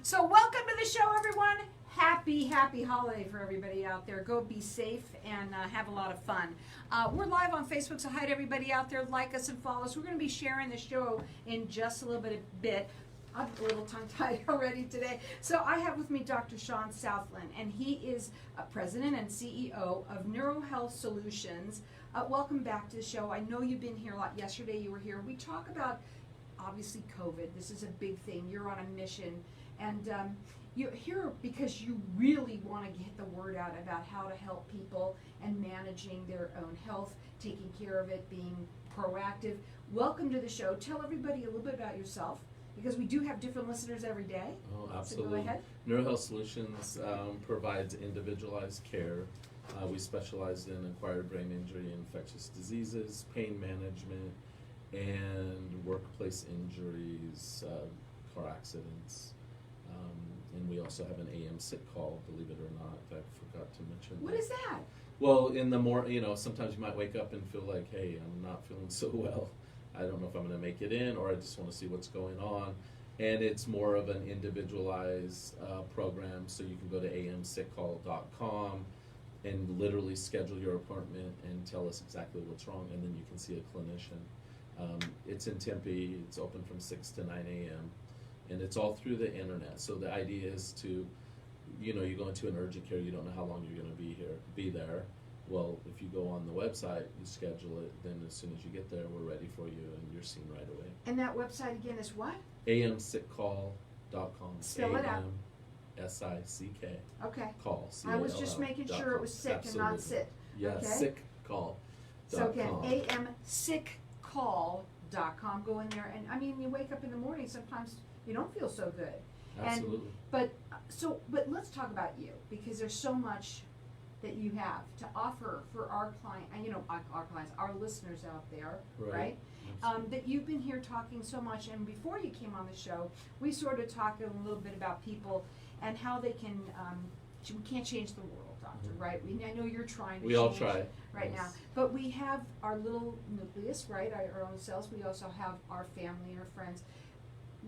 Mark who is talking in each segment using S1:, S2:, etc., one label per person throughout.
S1: So welcome to the show, everyone. Happy holiday for everybody out there. Go be safe and have a lot of fun. We're live on Facebook, so hi to everybody out there. Like us and follow us. We're going to be sharing the show in just a little bit. I'm a little tongue-tied already today. So I have with me Dr. Sean Southland, and he is President and CEO of NeuroHealth Solutions. Welcome back to the show. I know you've been here a lot. Yesterday you were here. We talk about, obviously, COVID. This is a big thing. You're on a mission. And you're here because you really want to get the word out about how to help people and managing their own health, taking care of it, being proactive. Welcome to the show. Tell everybody a little bit about yourself, because we do have different listeners every day.
S2: Oh, absolutely.
S1: So go ahead.
S2: NeuroHealth Solutions provides individualized care. We specialize in acquired brain injury, infectious diseases, pain management, and workplace injuries, car accidents. And we also have an AM sick call, believe it or not. I forgot to mention
S1: What
S2: that.
S1: is that?
S2: Well, in the sometimes you might wake up and feel like, hey, I'm not feeling so well. I don't know if I'm going to make it in, or I just want to see what's going on. And it's more of an individualized program, so you can go to amsickcall.com and literally schedule your appointment and tell us exactly what's wrong, and then you can see a clinician. It's in Tempe. It's open from 6 to 9 a.m. And it's all through the internet. So the idea is to, you go into an urgent care, you don't know how long you're going to be there. Well, if you go on the website, you schedule it, then as soon as you get there, we're ready for you, and you're seen right away.
S1: And that website again is what?
S2: amsickcall.com.
S1: Spell it out.
S2: AMSICK.
S1: Okay.
S2: Call.
S1: I was just making sure it was sick and not sit.
S2: Yeah,
S1: Okay.
S2: sickcall.com.
S1: So again, amsickcall.com. Go in there, and I mean, you wake up in the morning, sometimes you don't feel so good.
S2: Absolutely.
S1: But let's talk about you, because there's so much that you have to offer for our client, our clients, our listeners out there, right? That you've been here talking so much, and before you came on the show, we sort of talked a little bit about people and how they can. We can't change the world, doctor, right? I know you're trying to.
S2: We all try
S1: right now, but we have our little nucleus, right? Our own cells. We also have our family, our friends.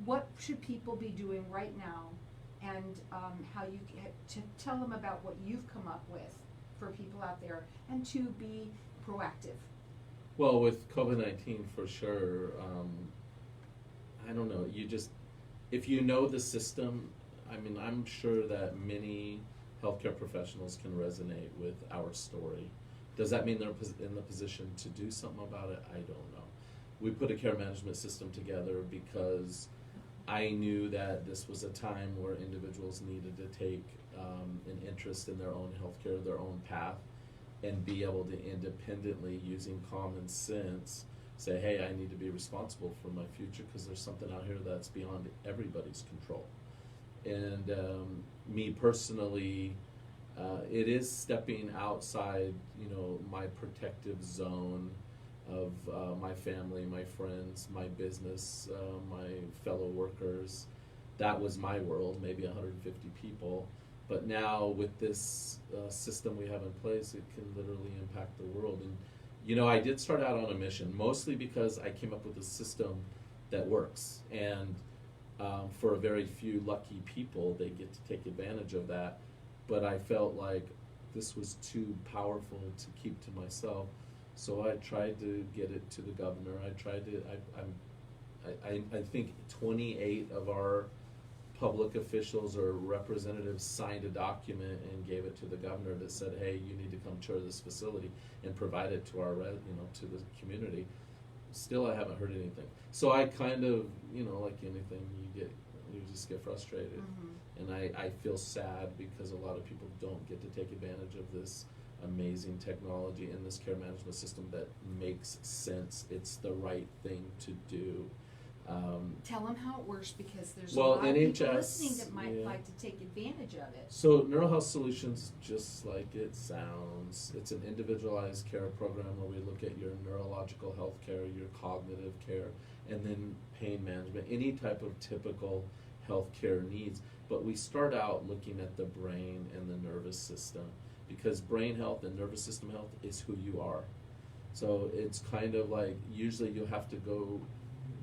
S1: What should people be doing right now, and how you get to tell them about what you've come up with for people out there, and to be proactive?
S2: Well, with COVID-19, for sure, I don't know, if you know the system, I mean, I'm sure that many healthcare professionals can resonate with our story. Does that mean they're in the position to do something about it? I don't know. We put a care management system together because I knew that this was a time where individuals needed to take an interest in their own healthcare, their own path, and be able to independently, using common sense, say, hey, I need to be responsible for my future because there's something out here that's beyond everybody's control. And me personally, it is stepping outside, my protective zone of my family, my friends, my business, my fellow workers. That was my world, maybe 150 people. But now with this system we have in place, it can literally impact the world. And, I did start out on a mission, mostly because I came up with a system that works. And for a very few lucky people, they get to take advantage of that. But I felt like this was too powerful to keep to myself. So I tried to get it to the governor. I think 28 of our public officials or representatives signed a document and gave it to the governor that said, hey, you need to come tour this facility and provide it to our, to the community. Still, I haven't heard anything. So I kind of, like anything, you just get frustrated. Mm-hmm. And I feel sad because a lot of people don't get to take advantage of this amazing technology in this care management system that makes sense. It's the right thing to do.
S1: Tell them how it works, because there's a lot of people listening that might like to take advantage of it.
S2: So NeuroHealth Solutions, just like it sounds, it's an individualized care program where we look at your neurological health care, your cognitive care, and then pain management, any type of typical health care needs. But we start out looking at the brain and the nervous system, because brain health and nervous system health is who you are. So it's kind of like, usually you'll have to go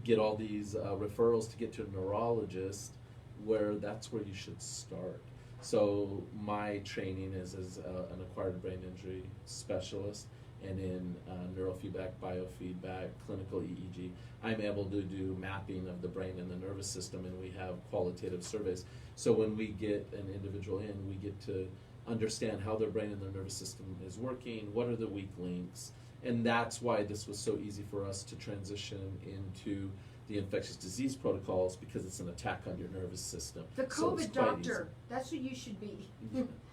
S2: get all these referrals to get to a neurologist where that's where you should start. So my training is as an acquired brain injury specialist, and in neurofeedback, biofeedback, clinical EEG, I'm able to do mapping of the brain and the nervous system, and we have qualitative surveys. So when we get an individual in, we get to understand how their brain and their nervous system is working, what are the weak links, and that's why this was so easy for us to transition into the infectious disease protocols, because it's an attack on your nervous system.
S1: The
S2: So
S1: COVID
S2: it's quite
S1: doctor, that's what you should be.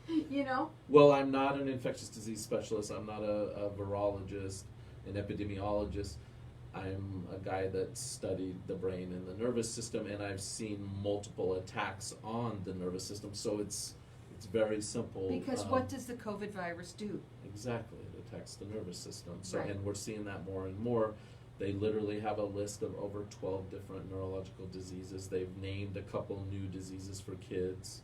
S1: You know?
S2: Well, I'm not an infectious disease specialist. I'm not a virologist, an epidemiologist. I'm a guy that studied the brain and the nervous system, and I've seen multiple attacks on the nervous system. So it's very simple.
S1: Because what does the COVID virus do?
S2: Exactly, it attacks the nervous system. So
S1: Right.
S2: and we're seeing that more and more. They literally have a list of over 12 different neurological diseases. They've named a couple new diseases for kids.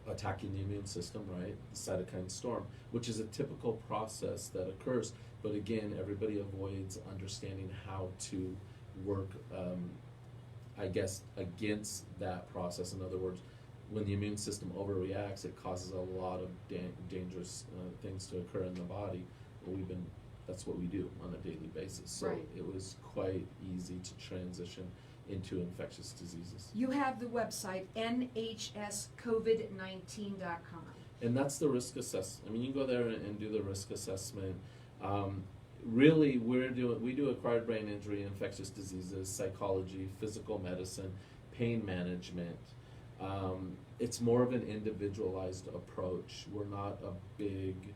S2: Attacking the immune system, right? The cytokine storm, which is a typical process that occurs. But again, everybody avoids understanding how to work, I guess, against that process. In other words, when the immune system overreacts, it causes a lot of dangerous things to occur in the body. Well, that's what we do on a daily basis. So
S1: Right.
S2: it was quite easy to transition into infectious diseases.
S1: You have the website, nhscovid19.com.
S2: And that's the risk assessment. I mean, you can go there and do the risk assessment. Really, we do acquired brain injury, infectious diseases, psychology, physical medicine, pain management. It's more of an individualized approach. We're not a big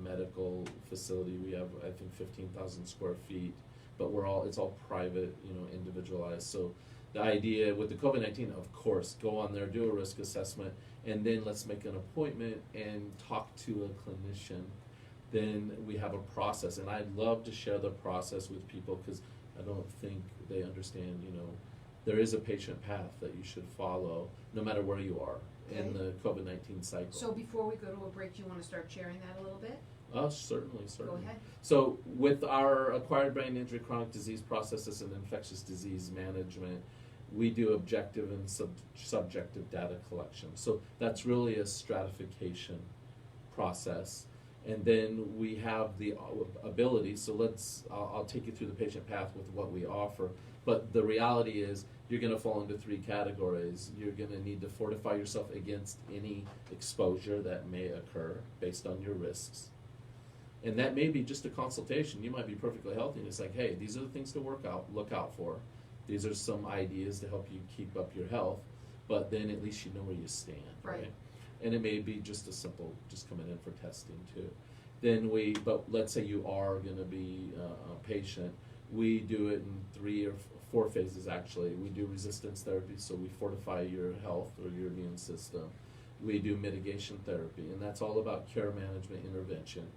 S2: medical facility. We have, I think, 15,000 square feet, but it's all private, individualized. So the idea with the COVID-19, of course, go on there, do a risk assessment, and then let's make an appointment and talk to a clinician. Then we have a process, and I'd love to share the process with people, because I don't think they understand, there is a patient path that you should follow no matter where you are in the COVID-19 cycle.
S1: So before we go to a break, do you want to start sharing that a little bit?
S2: Certainly.
S1: Go ahead.
S2: So with our acquired brain injury, chronic disease processes, and infectious disease management, we do objective and subjective data collection. So that's really a stratification process. And then we have the ability, so I'll take you through the patient path with what we offer. But the reality is you're going to fall into 3 categories. You're going to need to fortify yourself against any exposure that may occur based on your risks. And that may be just a consultation. You might be perfectly healthy, and it's like, hey, these are the things to look out for. These are some ideas to help you keep up your health, but then at least you know where you stand, right? And it may be just a simple, just coming in for testing too. But let's say you are going to be a patient. We do it in 3 or 4 phases actually. We do resistance therapy, so we fortify your health or your immune system. We do mitigation therapy, and that's all about care management intervention.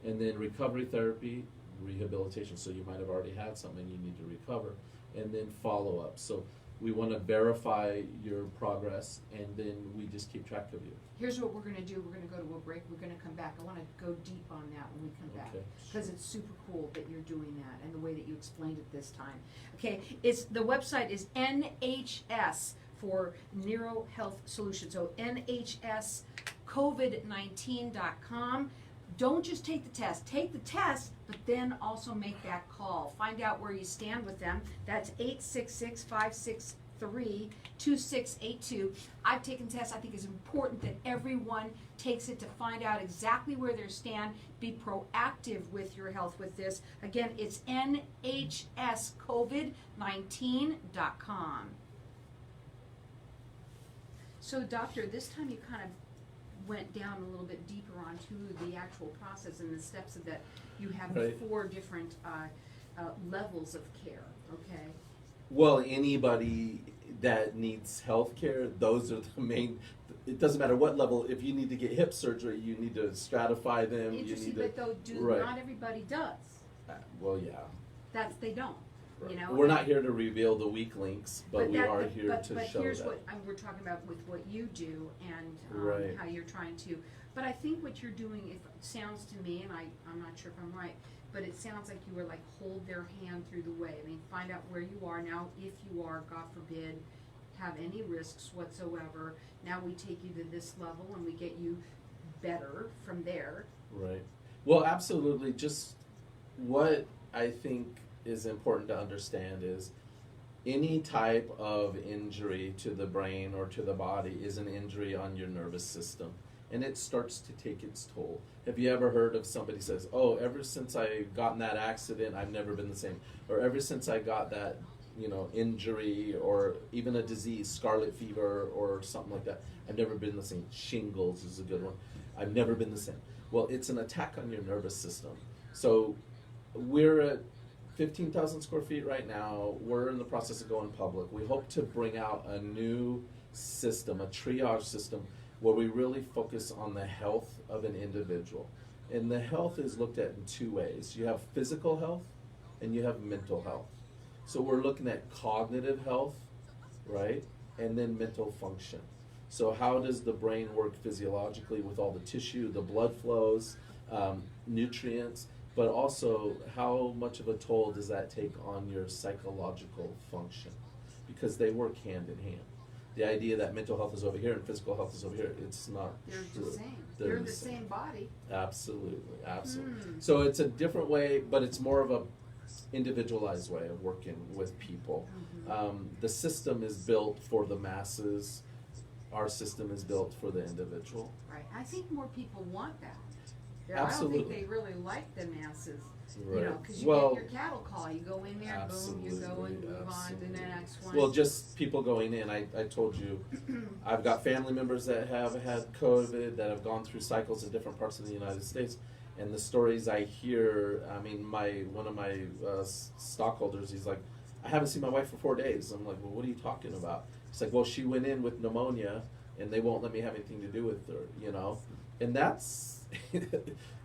S2: And then recovery therapy, rehabilitation, so you might have already had something you need to recover. And then follow-up. So we want to verify your progress, and then we just keep track of you.
S1: Here's what we're going to do. We're going to go to a break. We're going to come back. I want to go deep on that when we come back, because it's super cool that you're doing that and the way that you explained it this time. Okay, the website is NHS for Neuro Health Solutions. So nhscovid19.com. Don't just take the test. Take the test, but then also make that call. Find out where you stand with them. That's 866-563-2682. I've taken tests. I think it's important that everyone takes it to find out exactly where they stand. Be proactive with your health with this. Again, it's nhscovid19.com. So, doctor, this time you kind of went down a little bit deeper onto the actual process and the steps of that. You have 4 different levels of care, okay?
S2: Well, anybody that needs health care, those are the main. It doesn't matter what level. If you need to get hip surgery, you need to stratify them.
S1: Interesting,
S2: you need
S1: but not everybody does.
S2: Well, yeah.
S1: They don't.
S2: Right. We're not here to reveal the weak links, but we are here to show
S1: here's
S2: that.
S1: what we're talking about with what you do and how you're trying to. But I think what you're doing, it sounds to me, and I'm not sure if I'm right, but it sounds like you were like hold their hand through the way. I mean, find out where you are now. If you are, God forbid, have any risks whatsoever. Now we take you to this level and we get you better from there.
S2: Right. Well, absolutely. Just what I think is important to understand is any type of injury to the brain or to the body is an injury on your nervous system, and it starts to take its toll. Have you ever heard of somebody says, oh, ever since I got in that accident, I've never been the same, or ever since I got that, injury or even a disease, scarlet fever or something like that, I've never been the same. Shingles is a good one. I've never been the same. Well, it's an attack on your nervous system. So we're at 15,000 square feet right now. We're in the process of going public. We hope to bring out a new system, a triage system, where we really focus on the health of an individual. And the health is looked at in two ways. You have physical health and you have mental health. So we're looking at cognitive health, right? And then mental function. So how does the brain work physiologically with all the tissue, the blood flows, nutrients, but also how much of a toll does that take on your psychological function? Because they work hand in hand. The idea that mental health is over here and physical health is over here, it's not
S1: They're
S2: true.
S1: the same.
S2: They're
S1: They're
S2: the
S1: the
S2: same.
S1: same body.
S2: Absolutely, absolutely.
S1: Hmm.
S2: So it's a different way, but it's more of a individualized way of working with people. The system is built for the masses. Our system is built for the individual.
S1: Right. I think more people want that.
S2: Absolutely.
S1: I don't think they really like the masses.
S2: Right.
S1: Because you
S2: Well,
S1: get your cattle call. You go in there, boom, you go and move on to the next one.
S2: Well, just people going in. I told you, I've got family members that have had COVID, that have gone through cycles in different parts of the United States. And the stories I hear, I mean, one of my stockholders, he's like, I haven't seen my wife for 4 days. I'm like, well, what are you talking about? He's like, well, she went in with pneumonia, and they won't let me have anything to do with her, And that's,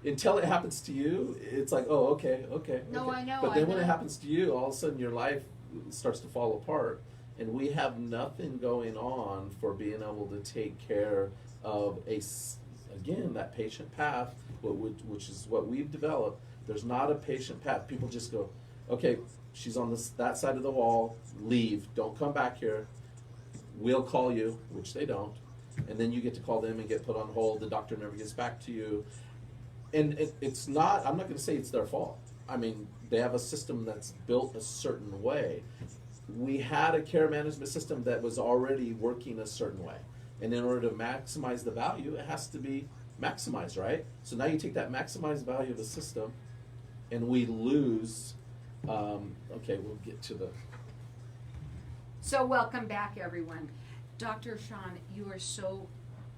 S2: until it happens to you, it's like, oh, okay.
S1: No,
S2: okay.
S1: I know,
S2: But then
S1: I
S2: when it
S1: know.
S2: happens to you, all of a sudden your life starts to fall apart. And we have nothing going on for being able to take care of again, that patient path, which is what we've developed. There's not a patient path. People just go, okay, she's on that side of the wall, leave, don't come back here. We'll call you, which they don't. And then you get to call them and get put on hold. The doctor never gets back to you. And it's not, I'm not going to say it's their fault. I mean, they have a system that's built a certain way. We had a care management system that was already working a certain way. And in order to maximize the value, it has to be maximized, right? So now you take that maximized value of the system and we lose, okay, we'll get to the...
S1: So welcome back, everyone. Dr. Sean, you are so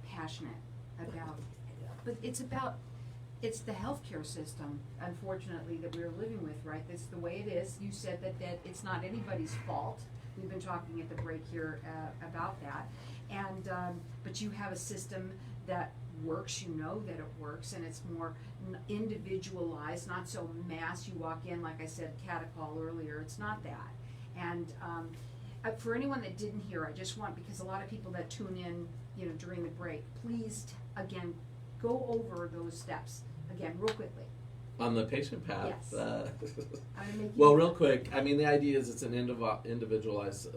S1: passionate about, but it's the healthcare system, unfortunately, that we're living with, right? That's the way it is. You said that it's not anybody's fault. We've been talking at the break here about that. And, but you have a system that works, you know that it works, and it's more individualized, not so mass. You walk in, like I said, catacall earlier, it's not that. And for anyone that didn't hear, I just want, because a lot of people that tune in, during the break, please, again, go over those steps, again, real quickly.
S2: On the patient path,
S1: Yes. I'm gonna make
S2: well,
S1: you-
S2: real quick, I mean, the idea is it's an individualized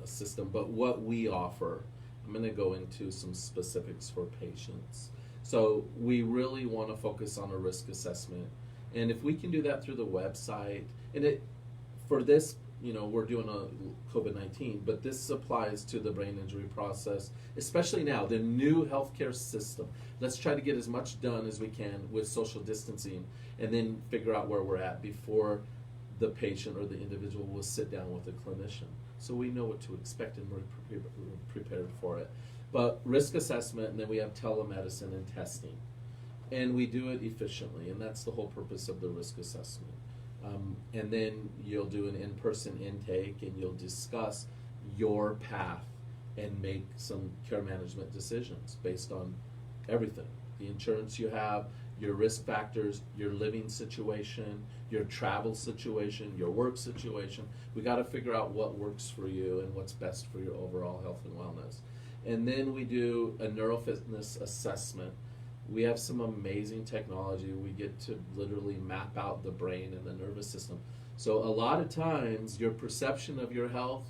S2: system, but what we offer, I'm going to go into some specifics for patients. So we really want to focus on a risk assessment, and if we can do that through the website, and for this, we're doing a COVID-19, but this applies to the brain injury process, especially now, the new healthcare system. Let's try to get as much done as we can with social distancing, and then figure out where we're at before the patient or the individual will sit down with a clinician. So we know what to expect and we're prepared for it. But risk assessment, and then we have telemedicine and testing. And we do it efficiently, and that's the whole purpose of the risk assessment. And then you'll do an in-person intake, and you'll discuss your path and make some care management decisions based on everything. The insurance you have, your risk factors, your living situation, your travel situation, your work situation. We got to figure out what works for you and what's best for your overall health and wellness. And then we do a neurofitness assessment. We have some amazing technology. We get to literally map out the brain and the nervous system. So a lot of times your perception of your health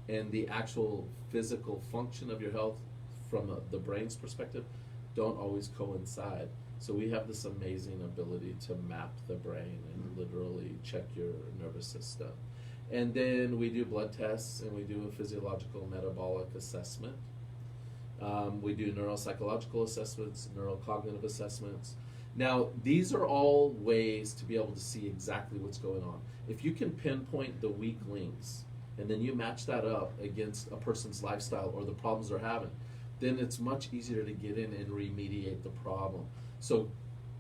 S2: and the actual physical function of your health from the brain's perspective don't always coincide. So we have this amazing ability to map the brain and literally check your nervous system. And then we do blood tests, and we do a physiological metabolic assessment. We do neuropsychological assessments, neurocognitive assessments. Now, these are all ways to be able to see exactly what's going on. If you can pinpoint the weak links, and then you match that up against a person's lifestyle or the problems they're having, then it's much easier to get in and remediate the problem. So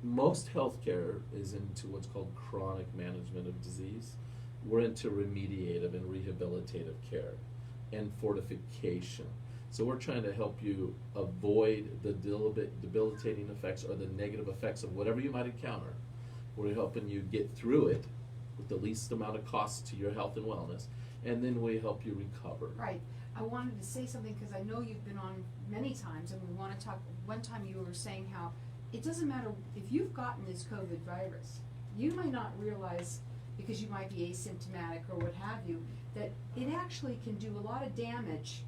S2: most healthcare is into what's called chronic management of disease. We're into remediative and rehabilitative care and fortification. So we're trying to help you avoid the debilitating effects or the negative effects of whatever you might encounter. We're helping you get through it with the least amount of cost to your health and wellness, and then we help you recover.
S1: Right. I wanted to say something because I know you've been on many times, and we want to talk. One time you were saying how it doesn't matter if you've gotten this COVID virus, you might not realize, because you might be asymptomatic or what have you, that it actually can do a lot of damage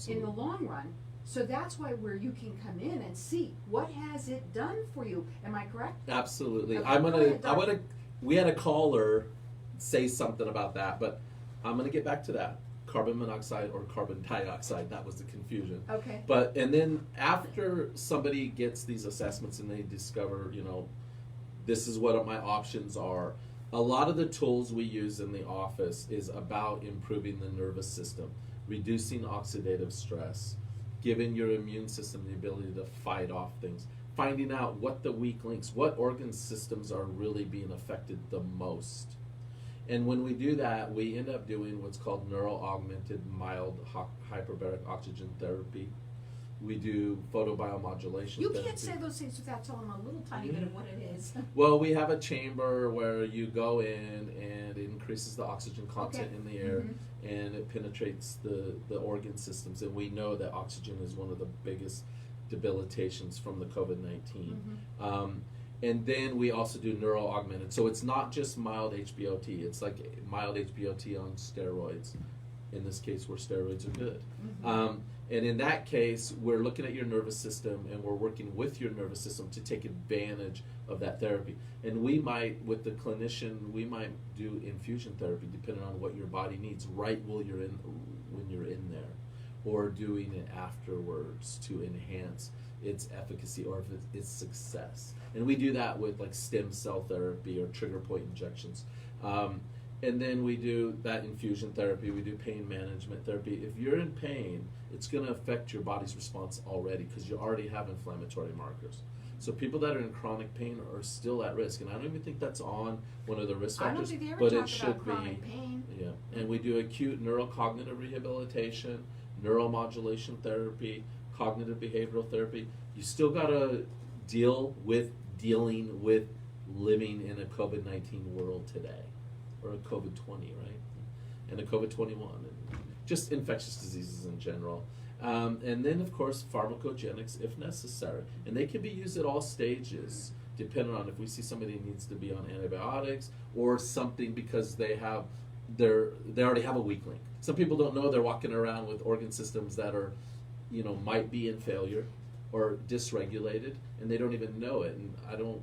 S1: in the long run. So that's why where you can come in and see what has it done for you. Am I correct?
S2: Absolutely.
S1: Okay,
S2: We had a caller say something about that, but I'm gonna get back to that. Carbon monoxide or carbon dioxide, that was the confusion.
S1: Okay.
S2: And then after somebody gets these assessments and they discover, this is what my options are, a lot of the tools we use in the office is about improving the nervous system, reducing oxidative stress, giving your immune system the ability to fight off things, finding out what the weak links, what organ systems are really being affected the most. And when we do that, we end up doing what's called neuro-augmented mild hyperbaric oxygen therapy. We do photobiomodulation
S1: You
S2: therapy.
S1: can't say those things without telling them a little tiny bit of what it is.
S2: Well, we have a chamber where you go in and it increases the oxygen content in the air, and it penetrates the organ systems. And we know that oxygen is one of the biggest debilitations from the COVID-19. And then we also do neuro-augmented. So it's not just mild HBOT. It's like mild HBOT on steroids. In this case, where steroids are good. And in that case, we're looking at your nervous system, and we're working with your nervous system to take advantage of that therapy. And we might, with the clinician, we might do infusion therapy depending on what your body needs right when you're in there, or doing it afterwards to enhance its efficacy or if its success. And we do that with like stem cell therapy or trigger point injections. And then we do that infusion therapy. We do pain management therapy. If you're in pain, it's going to affect your body's response already because you already have inflammatory markers. So people that are in chronic pain are still at risk, and I don't even think that's on one of the risk factors.
S1: I don't think they ever
S2: but
S1: talk
S2: it should
S1: about chronic pain.
S2: Yeah, and we do acute neurocognitive rehabilitation, neuromodulation therapy, cognitive behavioral therapy. You still got to dealing with living in a COVID-19 world today, or a COVID-20, right? And a COVID-21, and just infectious diseases in general. And then, of course, pharmacogenics if necessary. And they can be used at all stages, depending on if we see somebody needs to be on antibiotics or something because they already have a weak link. Some people don't know they're walking around with organ systems that are, might be in failure or dysregulated, and they don't even know it. And I don't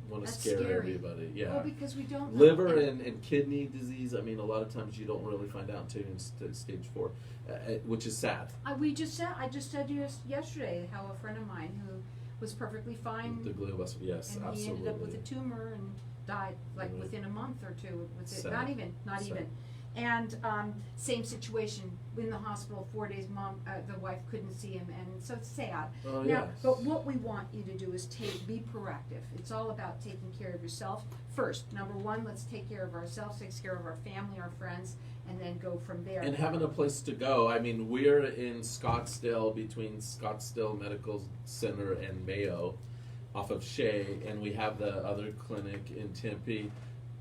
S2: want to scare
S1: scary.
S2: Everybody. Yeah.
S1: Well, because we don't know.
S2: Liver and kidney disease, I mean, a lot of times you don't really find out until you're in stage 4, which is sad.
S1: I just said yesterday how a friend of mine who was perfectly fine.
S2: The glioblastoma, yes,
S1: and
S2: absolutely.
S1: he ended up with a tumor and died within a month or two. Not even. And same situation in the hospital, 4 days. The wife couldn't see him, and so it's sad.
S2: Oh,
S1: now,
S2: yes.
S1: but what we want you to do is be proactive. It's all about taking care of yourself first. Number one, let's take care of ourselves, take care of our family, our friends, and then go from there.
S2: And having a place to go. I mean, we're in Scottsdale, between Scottsdale Medical Center and Mayo, off of Shea, and we have the other clinic in Tempe,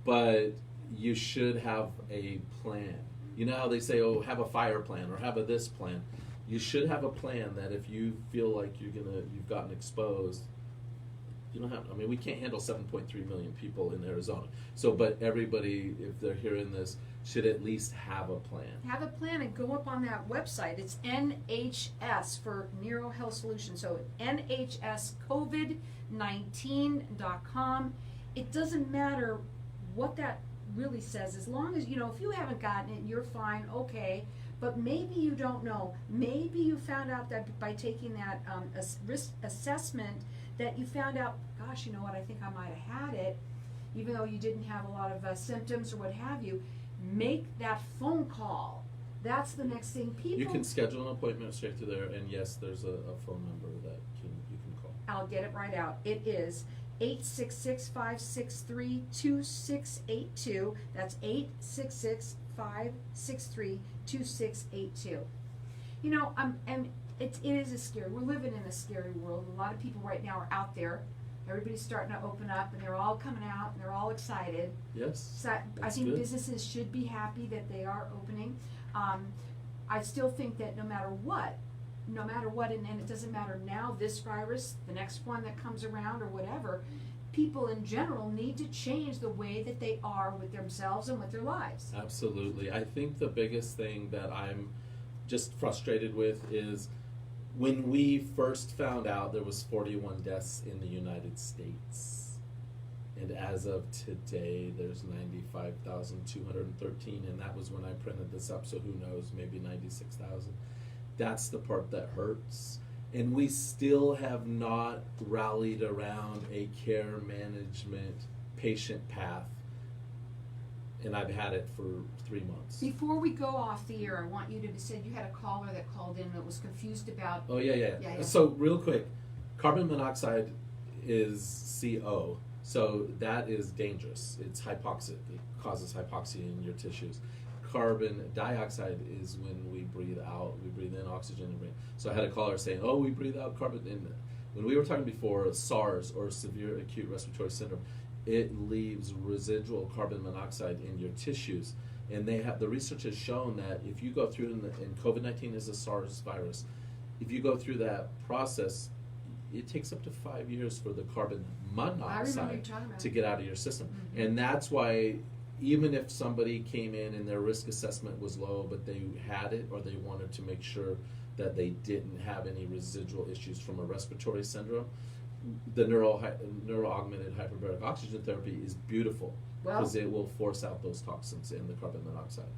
S2: but you should have a plan. You know how they say, have a fire plan or have a this plan. You should have a plan that if you feel like you've gotten exposed, You don't have. I mean, we can't handle 7.3 million people in Arizona. So, but everybody, if they're hearing this, should at least have a plan.
S1: Have a plan and go up on that website. It's NHS for Neuro Health Solutions. So NHSCovid19.com. It doesn't matter what that really says, as long as, you know, if you haven't gotten it, you're fine, okay. But maybe you don't know. Maybe you found out that by taking that risk assessment that you found out, gosh, you know what, I think I might have had it, even though you didn't have a lot of symptoms or what have you. Make that phone call. That's the next thing. People.
S2: You can schedule an appointment straight through there, and yes, there's a phone number that you can call.
S1: I'll get it right out. It is 866-563-2682. That's 866-563-2682. You know, it is a scary. We're living in a scary world. A lot of people right now are out there. Everybody's starting to open up, and they're all coming out, and they're all excited.
S2: Yes.
S1: So I think
S2: good.
S1: businesses should be happy that they are opening. I still think that no matter what, and it doesn't matter now, this virus, the next one that comes around or whatever, people in general need to change the way that they are with themselves and with their lives.
S2: Absolutely. I think the biggest thing that I'm just frustrated with is when we first found out there was 41 deaths in the United States. And as of today, there's 95,213, and that was when I printed this up, so who knows, maybe 96,000. That's the part that hurts. And we still have not rallied around a care management patient path. And I've had it for 3 months.
S1: Before we go off the air, I want you to say you had a caller that called in that was confused about.
S2: Oh, yeah. So real quick, carbon monoxide is CO. So that is dangerous. It's hypoxic. It causes hypoxia in your tissues. Carbon dioxide is when we breathe out. We breathe in oxygen and breathe. So I had a caller saying, "Oh, we breathe out carbon." And when we were talking before, SARS or severe acute respiratory syndrome, it leaves residual carbon monoxide in your tissues. And the research has shown that if you go through, and COVID-19 is a SARS virus, if you go through that process, it takes up to 5 years for the carbon monoxide to get out of your system. Mm-hmm. And that's why even if somebody came in and their risk assessment was low, but they had it, or they wanted to make sure that they didn't have any residual issues from a respiratory syndrome, the neuro-augmented hyperbaric oxygen therapy is beautiful because it will force out those toxins in the carbon monoxide.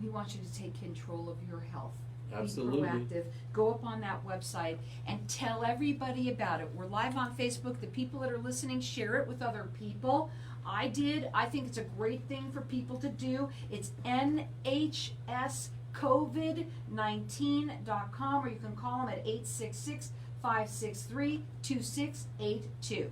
S1: We want you to take control of your health.
S2: Absolutely.
S1: Be proactive. Go up on that website and tell everybody about it. We're live on Facebook. The people that are listening, share it with other people. I did. I think it's a great thing for people to do. It's NHSCovid19.com, or you can call them at 866-563-2682.